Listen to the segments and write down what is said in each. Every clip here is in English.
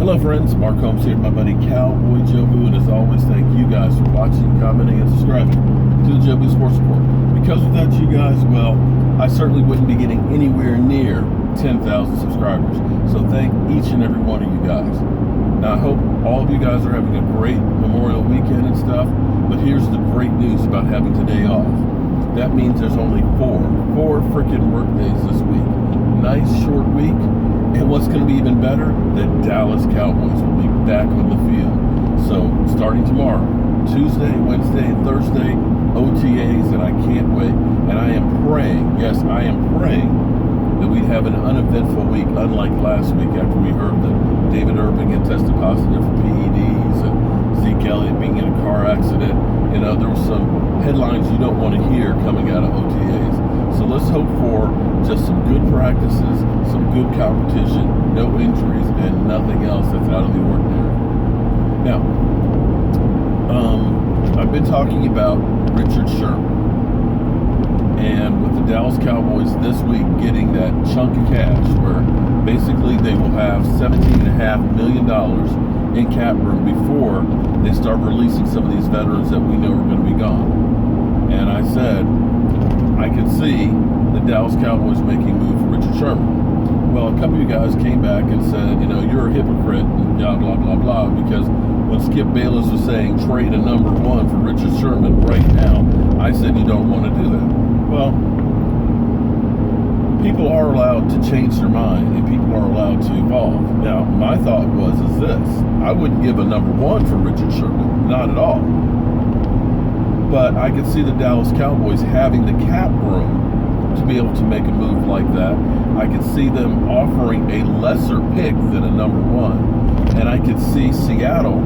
Hello friends, Mark Holmes here with my buddy Cowboy Joe Boo, and as always, thank you guys for watching, commenting, and subscribing to the Joe Boo Sports Report. Because without you guys, well, I certainly wouldn't be getting anywhere near 10,000 subscribers. So thank each and every one of you guys. Now I hope all of you guys are having a great Memorial Weekend and stuff, but here's the great news about having today off. That means there's only four freaking work days this week. Nice short week. And what's going to be even better, the Dallas Cowboys will be back on the field. So starting tomorrow, Tuesday, Wednesday, and Thursday, OTAs, and I can't wait. And I am praying, yes, I am praying that we have an uneventful week, unlike last week after we heard that David Irving had tested positive for PEDs and Zeke Elliott being in a car accident. You know, there were some headlines you don't want to hear coming out of OTAs. So let's hope for just some good practices, some good competition, no injuries, and nothing else that's out of the ordinary. Now, I've been talking about Richard Sherman. And with the Dallas Cowboys this week getting that chunk of cash where basically they will have $17.5 million in cap room before they start releasing some of these veterans that we know are going to be gone. And I said, I could see the Dallas Cowboys making a move for Richard Sherman. Well, a couple of you guys came back and said, you know, you're a hypocrite and blah, blah, blah, blah, because when Skip Bayless was saying trade a number one for Richard Sherman right now, I said you don't want to do that. Well, people are allowed to change their mind and people are allowed to evolve. Now, my thought is this. I wouldn't give a number one for Richard Sherman, not at all. But I could see the Dallas Cowboys having the cap room to be able to make a move like that. I could see them offering a lesser pick than a number one. And I could see Seattle,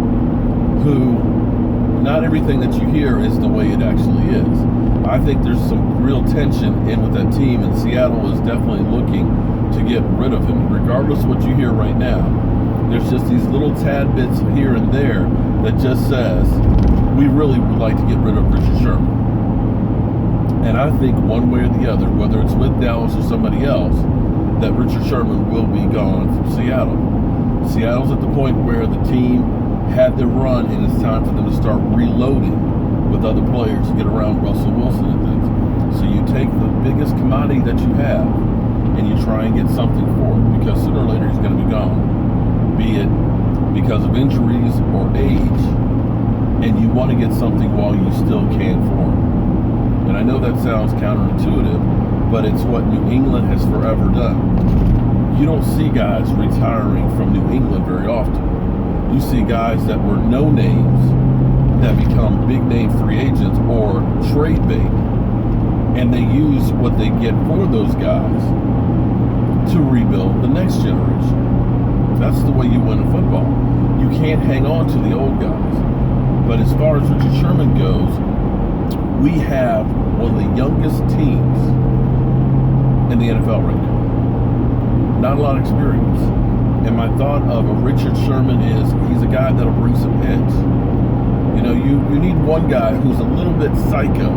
who not everything that you hear is the way it actually is. I think there's some real tension in with that team, and Seattle is definitely looking to get rid of him. Regardless of what you hear right now, there's just these little tad bits here and there that just says, we really would like to get rid of Richard Sherman. And I think one way or the other, whether it's with Dallas or somebody else, that Richard Sherman will be gone from Seattle. Seattle's at the point where the team had their run, and it's time for them to start reloading with other players to get around Russell Wilson and things. So you take the biggest commodity that you have, and you try and get something for it, because sooner or later he's going to be gone, be it because of injuries or age. And you want to get something while you still can for him. And I know that sounds counterintuitive, but it's what New England has forever done. You don't see guys retiring from New England very often. You see guys that were no names that become big name free agents or trade bait, and they use what they get for those guys to rebuild the next generation. That's the way you win in football. You can't hang on to the old guys. But as far as Richard Sherman goes, we have one of the youngest teams in the NFL right now. Not a lot of experience. And my thought of a Richard Sherman is he's a guy that'll bring some edge. You know, you need one guy who's a little bit psycho,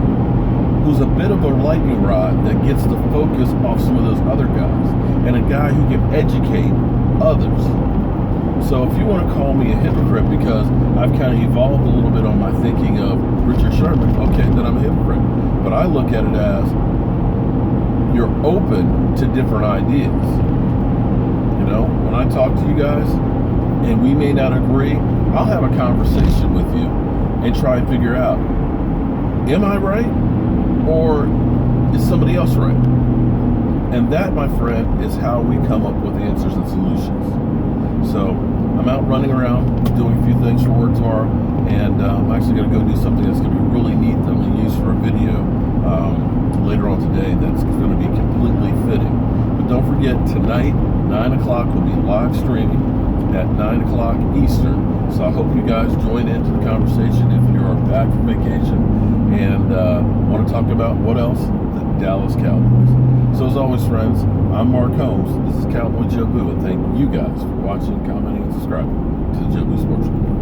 who's a bit of a lightning rod that gets the focus off some of those other guys, and a guy who can educate others. So if you want to call me a hypocrite because I've kind of evolved a little bit on my thinking of Richard Sherman, okay, then I'm a hypocrite. But I look at it as you're open to different ideas. You know, when I talk to you guys and we may not agree, I'll have a conversation with you and try and figure out, am I right or is somebody else right? And that, my friend, is how we come up with answers and solutions. So I'm out running around doing a few things for work tomorrow, and I'm actually going to go do something that's going to be really neat that I'm going to use for a video later on today that's going to be completely fitting. But don't forget, tonight, 9 o'clock, will be live streaming at 9 o'clock Eastern. So I hope you guys join into the conversation if you are back from vacation and want to talk about what else? The Dallas Cowboys. So as always, friends, I'm Mark Holmes. This is Cowboy Joe Boo, and thank you guys for watching, commenting, and subscribing to the Joe Boo Sports Report.